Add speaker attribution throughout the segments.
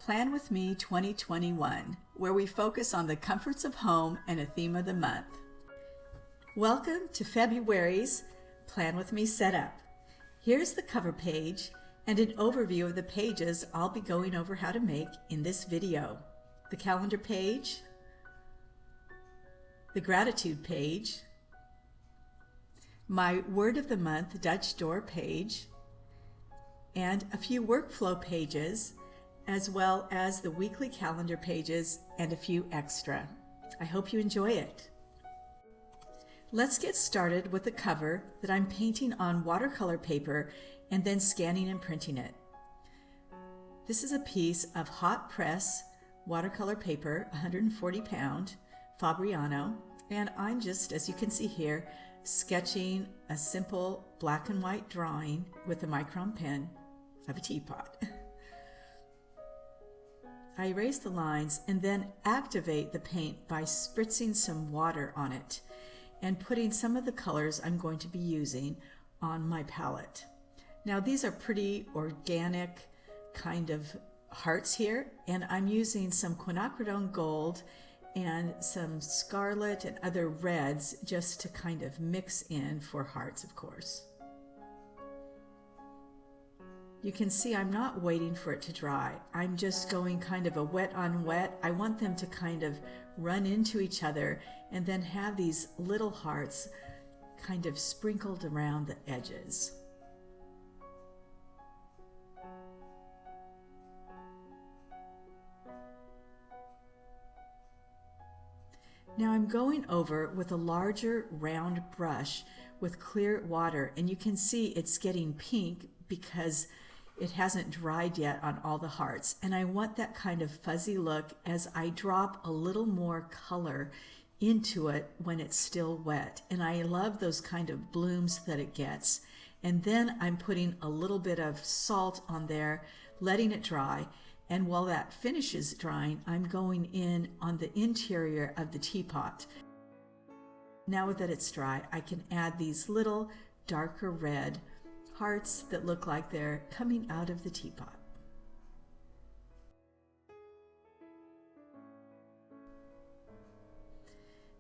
Speaker 1: Plan With Me 2021, where we focus on the comforts of home and a theme of the month. Welcome to February's Plan With Me setup. Here's the cover page and an overview of the pages I'll be going over how to make in this video. The calendar page, the gratitude page, my word of the month Dutch door page, and a few workflow pages, as well as the weekly calendar pages and a few extra. I hope you enjoy it. Let's get started with the cover that I'm painting on watercolor paper and then scanning and printing it. This is a piece of hot press watercolor paper, 140 pound, Fabriano, and I'm just, as you can see here, sketching a simple black and white drawing with a micron pen of a teapot. I erase the lines and then activate the paint by spritzing some water on it and putting some of the colors I'm going to be using on my palette. Now these are pretty organic kind of hearts here, and I'm using some Quinacridone gold and some Scarlet and other reds just to kind of mix in for hearts, of course. You can see I'm not waiting for it to dry. I'm just going kind of a wet on wet. I want them to kind of run into each other and then have these little hearts kind of sprinkled around the edges. Now I'm going over with a larger round brush with clear water, and you can see it's getting pink because it hasn't dried yet on all the hearts, and I want that kind of fuzzy look as I drop a little more color into it when it's still wet, and I love those kind of blooms that it gets. And then I'm putting a little bit of salt on there, letting it dry, and while that finishes drying, I'm going in on the interior of the teapot. Now that it's dry, I can add these little darker red hearts that look like they're coming out of the teapot.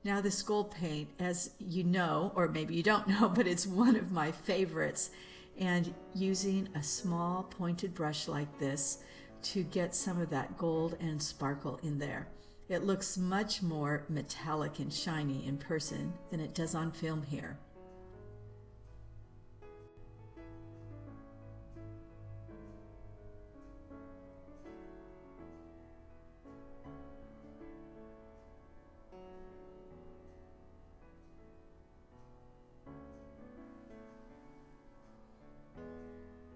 Speaker 1: Now this gold paint, as you know, or maybe you don't know, but it's one of my favorites, and using a small pointed brush like this to get some of that gold and sparkle in there. It looks much more metallic and shiny in person than it does on film here.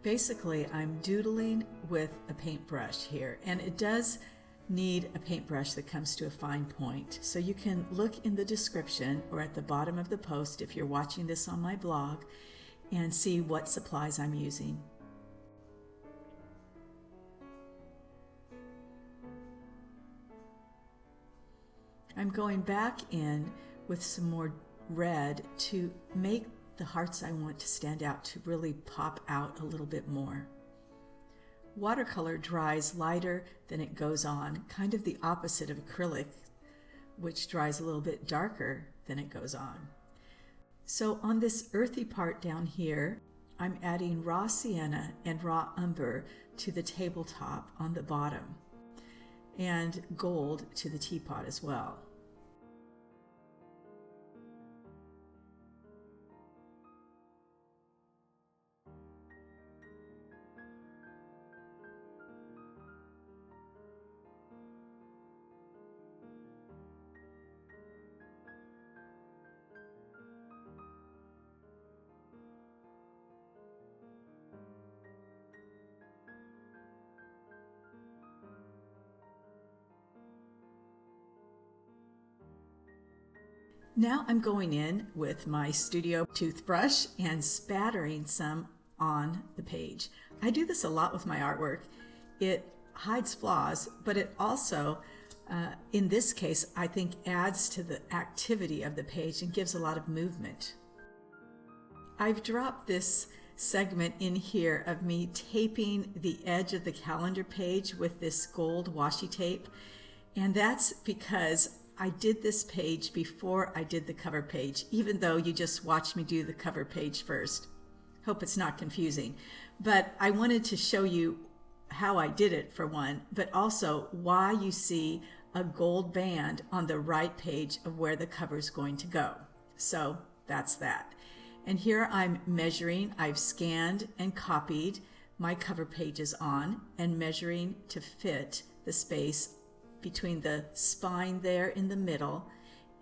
Speaker 1: Basically, I'm doodling with a paintbrush here, and it does need a paintbrush that comes to a fine point. So you can look in the description or at the bottom of the post if you're watching this on my blog and see what supplies I'm using. I'm going back in with some more red to make the hearts I want to stand out to really pop out a little bit more. Watercolor dries lighter than it goes on, kind of the opposite of acrylic, which dries a little bit darker than it goes on. So on this earthy part down here, I'm adding raw Siena and raw Umber to the tabletop on the bottom, and gold to the teapot as well. Now I'm going in with my studio toothbrush and spattering some on the page. I do this a lot with my artwork. It hides flaws, but it also, in this case, I think adds to the activity of the page and gives a lot of movement. I've dropped this segment in here of me taping the edge of the calendar page with this gold washi tape. And that's because I did this page before I did the cover page, even though you just watched me do the cover page first. Hope it's not confusing. But I wanted to show you how I did it, for one, but also why you see a gold band on the right page of where the cover is going to go. So that's that. And here I'm measuring. I've scanned and copied my cover pages on and measuring to fit the space between the spine there in the middle,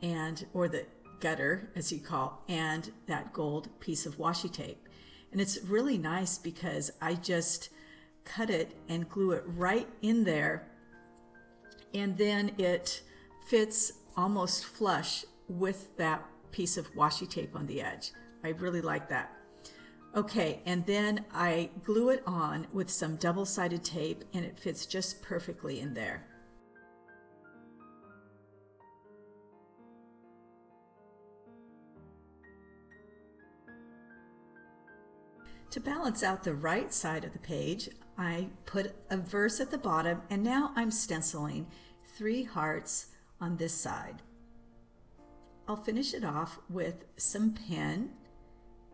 Speaker 1: and or the gutter as you call, and that gold piece of washi tape. And it's really nice because I just cut it and glue it right in there, and then it fits almost flush with that piece of washi tape on the edge. I really like that. Okay, and then I glue it on with some double-sided tape, and it fits just perfectly in there. To balance out the right side of the page, I put a verse at the bottom, and now I'm stenciling 3 hearts on this side. I'll finish it off with some pen,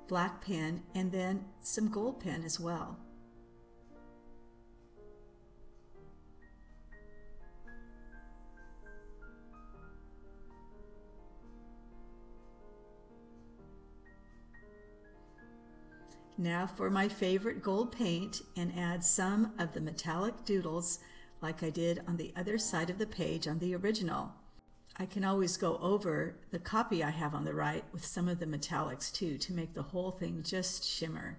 Speaker 1: black pen, and then some gold pen as well. Now for my favorite gold paint, and add some of the metallic doodles like I did on the other side of the page on the original. I can always go over the copy I have on the right with some of the metallics too to make the whole thing just shimmer.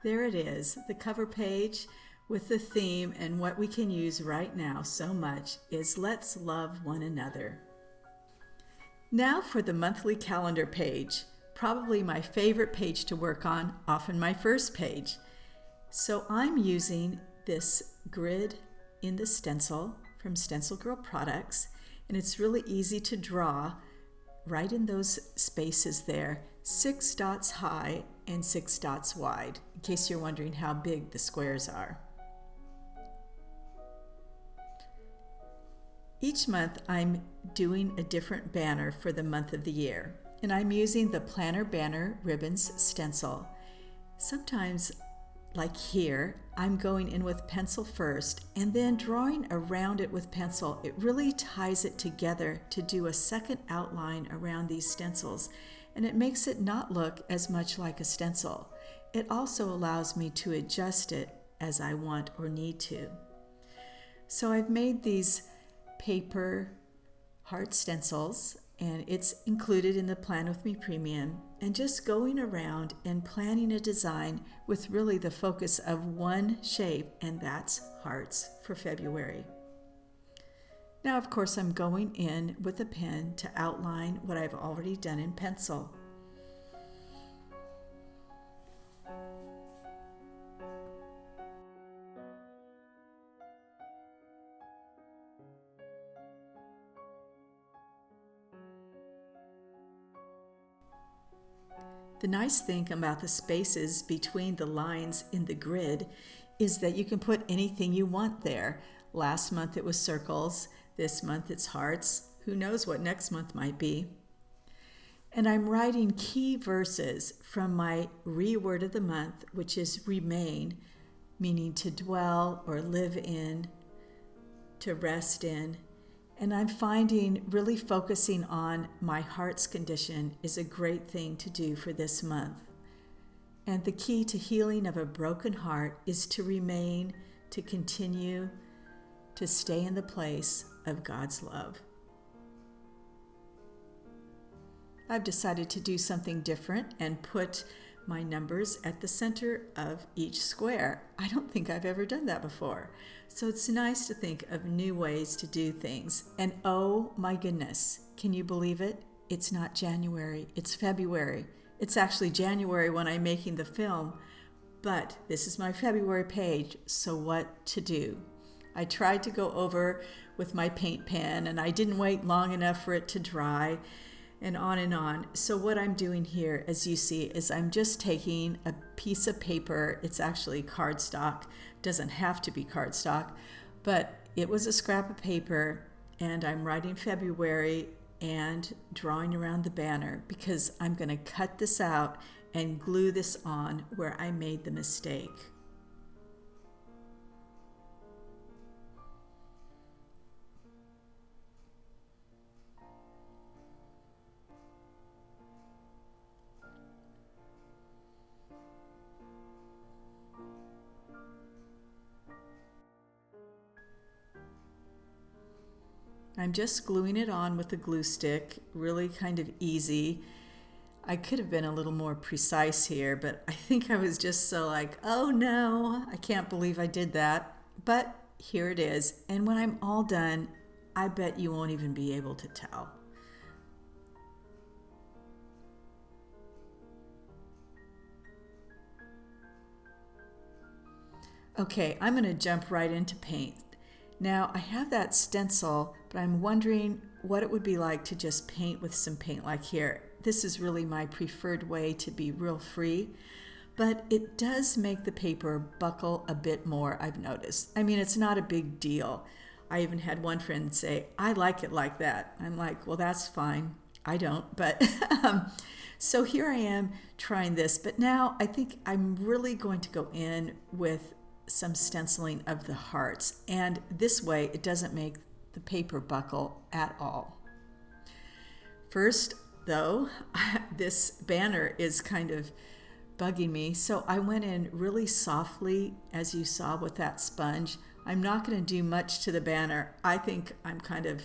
Speaker 1: There it is, the cover page with the theme, and what we can use right now so much is let's love one another. Now for the monthly calendar page, probably my favorite page to work on, often my first page. So I'm using this grid in the stencil from Stencil Girl Products, and it's really easy to draw right in those spaces there, 6 dots high and 6 dots wide, in case you're wondering how big the squares are. Each month I'm doing a different banner for the month of the year, and I'm using the Planner Banner Ribbons stencil. Sometimes, like here, I'm going in with pencil first and then drawing around it with pencil. It really ties it together to do a second outline around these stencils, and it makes it not look as much like a stencil. It also allows me to adjust it as I want or need to. So I've made these paper heart stencils, and it's included in the Plan With Me Premium, and just going around and planning a design with really the focus of one shape, and that's hearts for February. Now, of course, I'm going in with a pen to outline what I've already done in pencil. The nice thing about the spaces between the lines in the grid is that you can put anything you want there. Last month it was circles, this month it's hearts, who knows what next month might be. And I'm writing key verses from my reword of the month, which is remain, meaning to dwell or live in, to rest in. And I'm finding really focusing on my heart's condition is a great thing to do for this month. And the key to healing of a broken heart is to remain, to continue, to stay in the place of God's love. I've decided to do something different and put my numbers at the center of each square. I don't think I've ever done that before. So it's nice to think of new ways to do things. And oh my goodness, can you believe it? It's not January, it's February. It's actually January when I'm making the film, but this is my February page, so what to do? I tried to go over with my paint pen and I didn't wait long enough for it to dry, and on and on. So what I'm doing here, as you see, is I'm just taking a piece of paper. It's actually cardstock, doesn't have to be cardstock, but it was a scrap of paper, and I'm writing February and drawing around the banner because I'm going to cut this out and glue this on where I made the mistake. I'm just gluing it on with the glue stick, really kind of easy. I could have been a little more precise here, but I think I was just so like, oh no, I can't believe I did that. But here it is, and when I'm all done, I bet you won't even be able to tell. Okay, I'm going to jump right into paint. Now, I have that stencil, but I'm wondering what it would be like to just paint with some paint like here. This is really my preferred way to be real free, but it does make the paper buckle a bit more, I've noticed. I mean, it's not a big deal. I even had one friend say, I like it like that. I'm like, well, that's fine. I don't, but so here I am trying this, but now I think I'm really going to go in with some stenciling of the hearts, and this way it doesn't make the paper buckle at all. First though, this banner is kind of bugging me, so I went in really softly, as you saw, with that sponge. I'm not going to do much to the banner. I think I'm kind of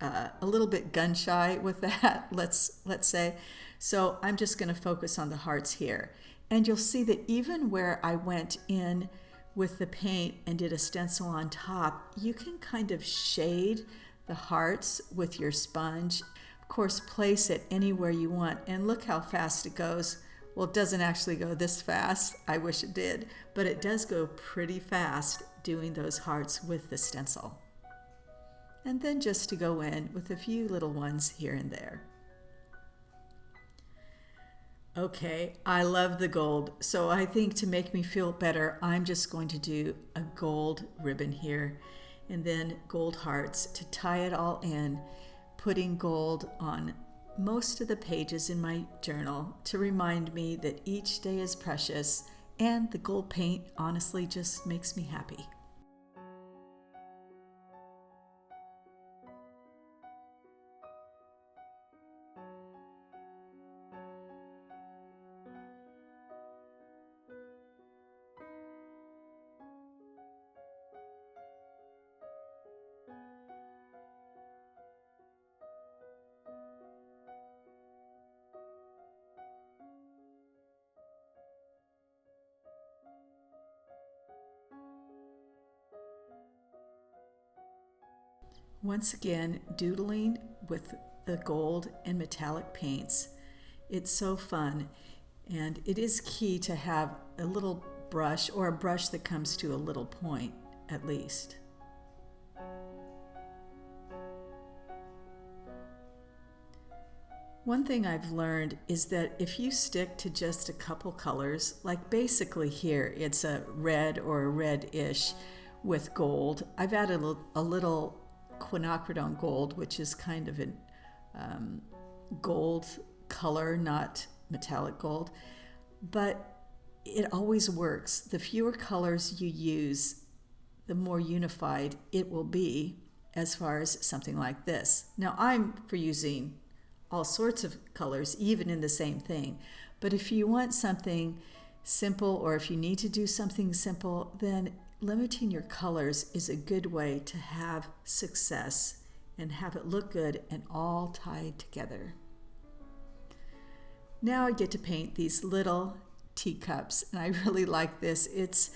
Speaker 1: a little bit gun shy with that, let's say. So I'm just going to focus on the hearts here, and you'll see that even where I went in with the paint and did a stencil on top, you can kind of shade the hearts with your sponge. Of course, place it anywhere you want, and look how fast it goes. Well, it doesn't actually go this fast. I wish it did, but it does go pretty fast doing those hearts with the stencil. And then just to go in with a few little ones here and there. Okay, I love the gold, so I think to make me feel better, I'm just going to do a gold ribbon here, and then gold hearts to tie it all in, putting gold on most of the pages in my journal to remind me that each day is precious, and the gold paint honestly just makes me happy. Once again, doodling with the gold and metallic paints. It's so fun, and it is key to have a little brush, or a brush that comes to a little point at least. One thing I've learned is that if you stick to just a couple colors, like basically here it's a red or a reddish with gold. I've added a little Quinacridone gold, which is kind of a gold color, not metallic gold, but it always works. The fewer colors you use, the more unified it will be as far as something like this. Now I'm for using all sorts of colors, even in the same thing, but if you want something simple, or if you need to do something simple, then limiting your colors is a good way to have success and have it look good and all tied together. Now I get to paint these little teacups, and I really like this. It's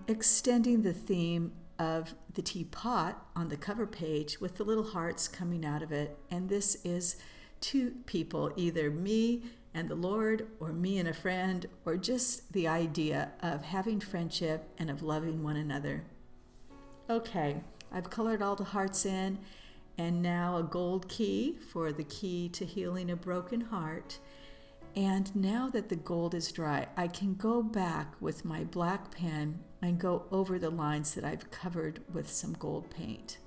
Speaker 1: extending the theme of the teapot on the cover page with the little hearts coming out of it, and this is two people, either me and the Lord, or me and a friend, or just the idea of having friendship and of loving one another. Okay, I've colored all the hearts in, and now a gold key for the key to healing a broken heart. And now that the gold is dry, I can go back with my black pen and go over the lines that I've covered with some gold paint.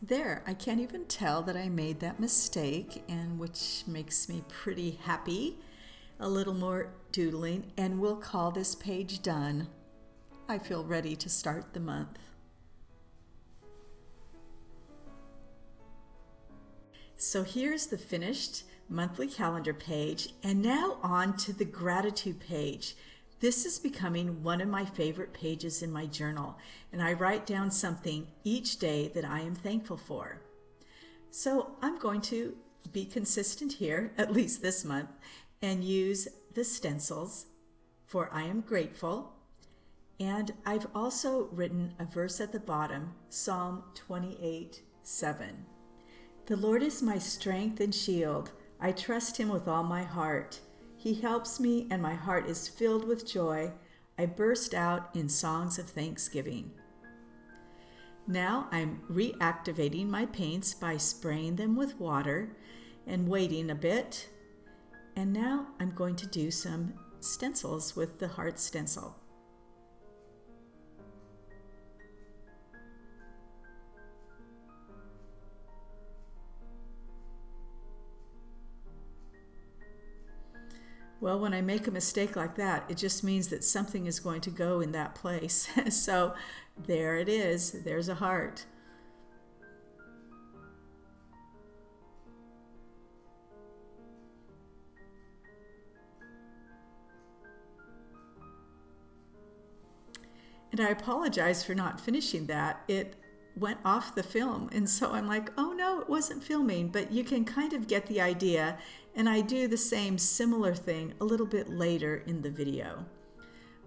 Speaker 1: There, I can't even tell that I made that mistake, and which makes me pretty happy. A little more doodling, and we'll call this page done. I feel ready to start the month. So here's the finished monthly calendar page, and now on to the gratitude page. This is becoming one of my favorite pages in my journal, and I write down something each day that I am thankful for. So I'm going to be consistent here, at least this month, and use the stencils for I am grateful. And I've also written a verse at the bottom, Psalm 28:7. The Lord is my strength and shield. I trust him with all my heart. He helps me, and my heart is filled with joy. I burst out in songs of thanksgiving. Now I'm reactivating my paints by spraying them with water and waiting a bit. And now I'm going to do some stencils with the heart stencil. Well, when I make a mistake like that, it just means that something is going to go in that place. So there it is. There's a heart. And I apologize for not finishing that. It went off the film, and so I'm like, oh no, it wasn't filming, but you can kind of get the idea, and I do the same similar thing a little bit later in the video.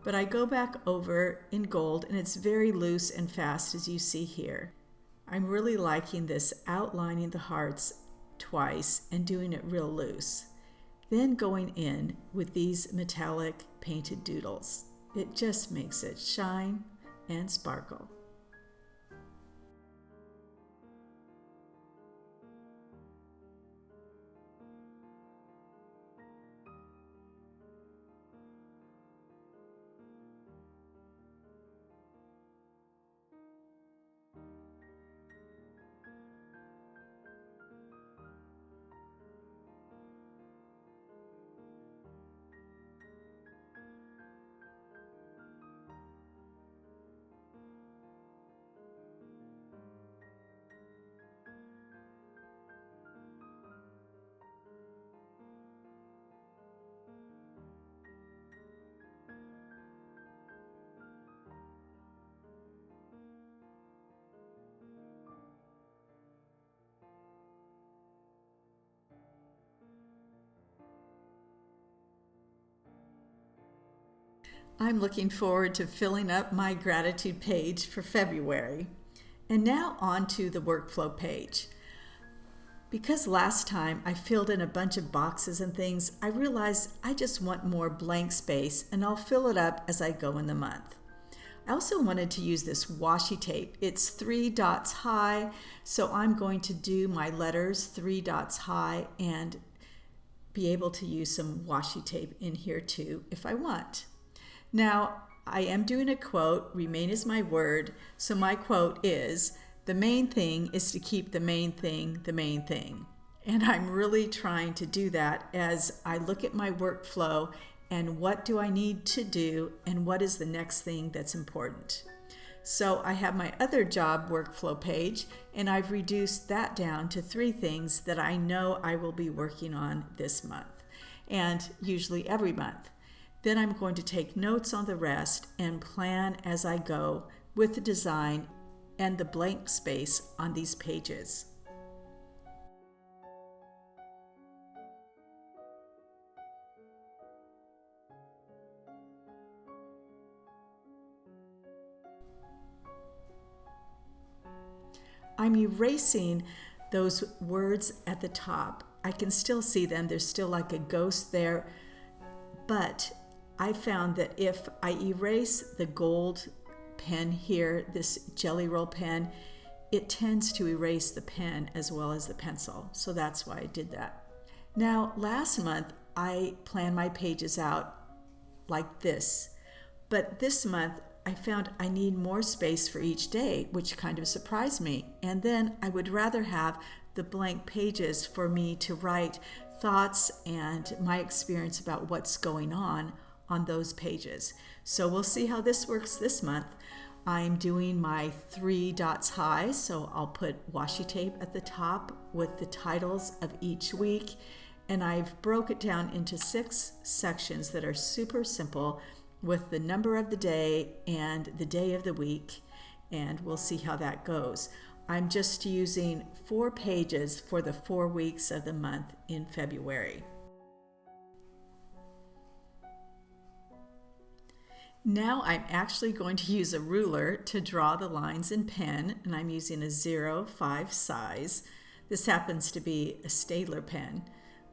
Speaker 1: But I go back over in gold, and it's very loose and fast, as you see here. I'm really liking this, outlining the hearts twice and doing it real loose. Then going in with these metallic painted doodles. It just makes it shine and sparkle. I'm looking forward to filling up my gratitude page for February. And now on to the workflow page. Because last time I filled in a bunch of boxes and things, I realized I just want more blank space, and I'll fill it up as I go in the month. I also wanted to use this washi tape. It's 3 dots high, so I'm going to do my letters 3 dots high and be able to use some washi tape in here too if I want. Now, I am doing a quote, remain is my word, so my quote is, the main thing is to keep the main thing the main thing. And I'm really trying to do that as I look at my workflow and what do I need to do and what is the next thing that's important. So I have my other job workflow page, and I've reduced that down to 3 things that I know I will be working on this month, and usually every month. Then I'm going to take notes on the rest and plan as I go with the design and the blank space on these pages. I'm erasing those words at the top. I can still see them. There's still like a ghost there. But I found that if I erase the gold pen here, this Jelly Roll pen, it tends to erase the pen as well as the pencil. So that's why I did that. Now, last month, I planned my pages out like this. But this month, I found I need more space for each day, which kind of surprised me. And then I would rather have the blank pages for me to write thoughts and my experience about what's going on those pages. So we'll see how this works this month. I'm doing my 3 dots high, so I'll put washi tape at the top with the titles of each week. And I've broke it down into 6 sections that are super simple with the number of the day and the day of the week, and we'll see how that goes. I'm just using 4 pages for the 4 weeks of the month in February. Now I'm actually going to use a ruler to draw the lines in pen, and I'm using a 0.5 size. This happens to be a Staedtler pen.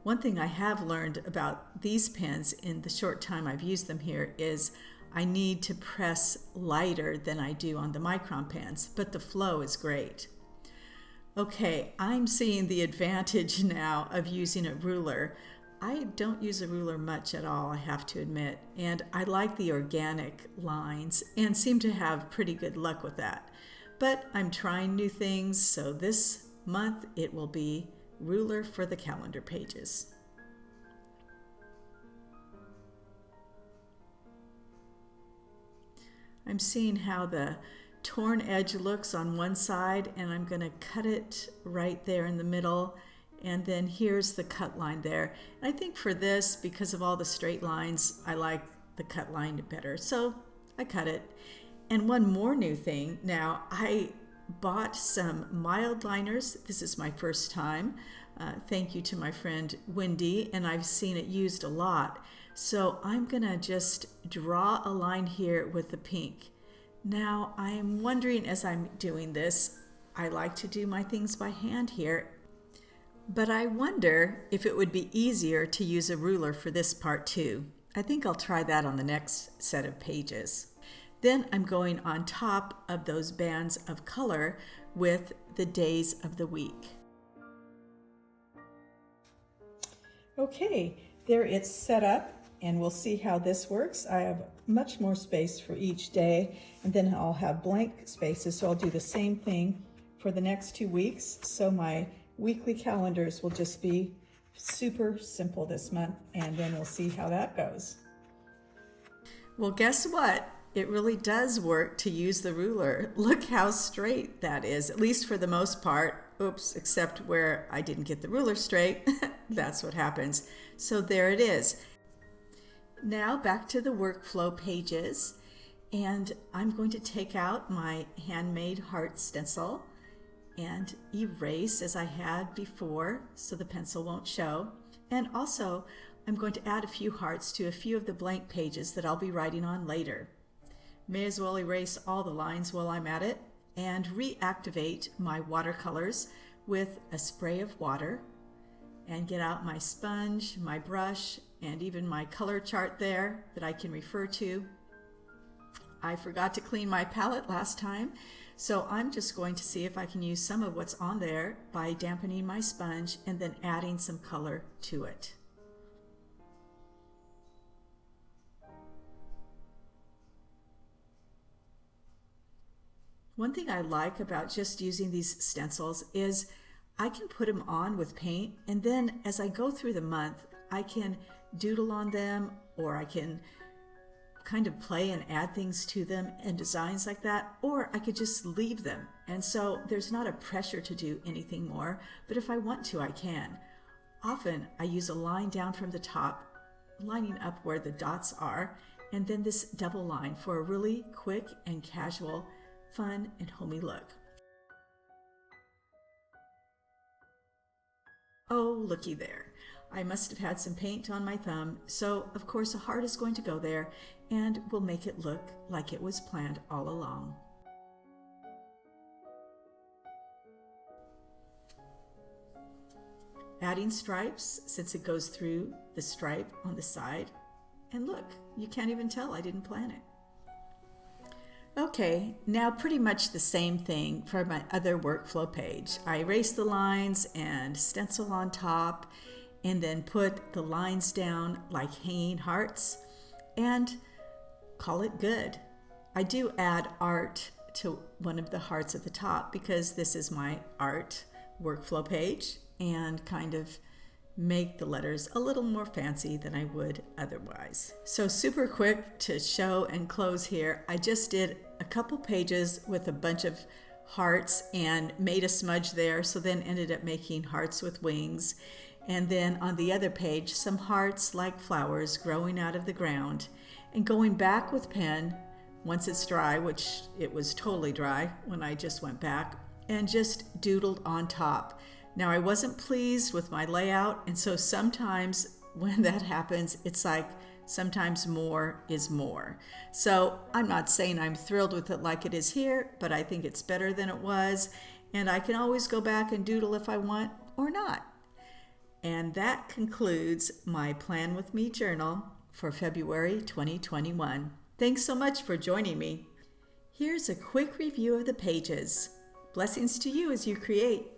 Speaker 1: One thing I have learned about these pens in the short time I've used them here is I need to press lighter than I do on the Micron pens, but the flow is great. Okay, I'm seeing the advantage now of using a ruler. I don't use a ruler much at all, I have to admit, and I like the organic lines and seem to have pretty good luck with that. But I'm trying new things, so this month it will be ruler for the calendar pages. I'm seeing how the torn edge looks on one side, and I'm going to cut it right there in the middle, and then here's the cut line there. And I think for this, because of all the straight lines, I like the cut line better, so I cut it. And one more new thing, now I bought some mild liners. This is my first time. Thank you to my friend Wendy, and I've seen it used a lot. So I'm gonna just draw a line here with the pink. Now I'm wondering as I'm doing this, I like to do my things by hand here, but I wonder if it would be easier to use a ruler for this part too. I think I'll try that on the next set of pages. Then I'm going on top of those bands of color with the days of the week. Okay, there it's set up, and we'll see how this works. I have much more space for each day, and then I'll have blank spaces, so I'll do the same thing for the next 2 weeks. So my weekly calendars will just be super simple this month, and then we'll see how that goes. Well, guess what? It really does work to use the ruler. Look how straight that is, at least for the most part. Oops, except where I didn't get the ruler straight. That's what happens. So there it is. Now back to the workflow pages, and I'm going to take out my handmade heart stencil and erase as I had before so the pencil won't show. And also, I'm going to add a few hearts to a few of the blank pages that I'll be writing on later. May as well erase all the lines while I'm at it and reactivate my watercolors with a spray of water and get out my sponge, my brush, and even my color chart there that I can refer to. I forgot to clean my palette last time, so I'm just going to see if I can use some of what's on there by dampening my sponge and then adding some color to it. One thing I like about just using these stencils is I can put them on with paint, and then as I go through the month, I can doodle on them, or I can kind of play and add things to them and designs like that, or I could just leave them. And so there's not a pressure to do anything more, but if I want to, I can. Often I use a line down from the top, lining up where the dots are, and then this double line for a really quick and casual, fun and homey look. Oh, looky there. I must have had some paint on my thumb, so of course a heart is going to go there, and we'll make it look like it was planned all along. adding stripes since it goes through the stripe on the side. And look, you can't even tell I didn't plan it. Okay, now pretty much the same thing for my other workflow page. I erase the lines and stencil on top, and then put the lines down like hanging hearts and call it good. I do add art to one of the hearts at the top because this is my art workflow page, and kind of make the letters a little more fancy than I would otherwise. So super quick to show and close here. I just did a couple pages with a bunch of hearts and made a smudge there, so then ended up making hearts with wings. And then on the other page, some hearts like flowers growing out of the ground, and going back with pen once it's dry, which it was totally dry when I just went back, and just doodled on top. Now, I wasn't pleased with my layout, and so sometimes when that happens, it's like sometimes more is more. So I'm not saying I'm thrilled with it like it is here, but I think it's better than it was, and I can always go back and doodle if I want or not. And that concludes my Plan With Me journal for February 2021. Thanks so much for joining me. Here's a quick review of the pages. Blessings to you as you create.